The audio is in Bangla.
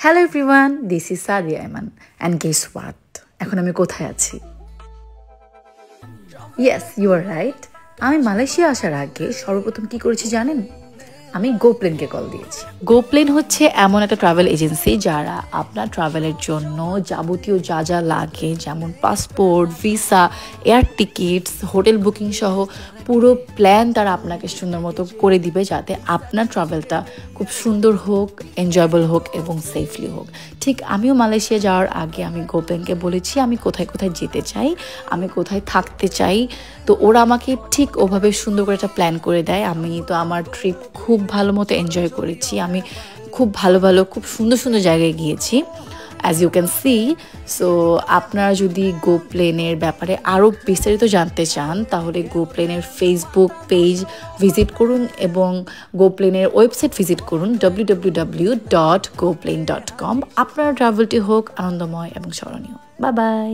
Hello everyone, this is Sadia Ayman and guess what? এখন আমি কোথায় আছি? Yes, you are right. আমি মালয়েশিয়া আসার আগে সর্বপ্রথম কি করেছি জানেন? আমি গোপ্লেনকে কল দিয়েছি। গোপ্লেন হচ্ছে এমন একটা ট্রাভেল এজেন্সি যারা আপনার ট্রাভেলের জন্য যাবতীয় যা যা লাগে যেমন passport, visa, air tickets, hotel booking সহ পুরো প্ল্যান তারা আপনাকে সুন্দর মতো করে দিবে যাতে আপনার ট্রাভেলটা খুব সুন্দর হোক, এনজয়েবল হোক এবং সেফলি হোক। ঠিক আমিও মালয়েশিয়া যাওয়ার আগে আমি গোপ্লেনকে বলেছি আমি কোথায় কোথায় যেতে চাই, আমি কোথায় থাকতে চাই, তো ওরা আমাকে ঠিক ওভাবে সুন্দর করে একটা প্ল্যান করে দেয়। আমি তো আমার ট্রিপ খুব ভালো মতো এনজয় করেছি। আমি খুব ভালো খুব সুন্দর সুন্দর জায়গায় গিয়েছি as you can see. So আপনারা যদি গোপ্লেনের ব্যাপারে আরও বিস্তারিত জানতে চান তাহলে গোপ্লেনের ফেসবুক পেজ ভিজিট করুন এবং গোপ্লেনের ওয়েবসাইট ভিজিট করুন www.goplane.com। আপনার ট্রাভেলটি হোক আনন্দময় এবং স্মরণীয়। Bye bye.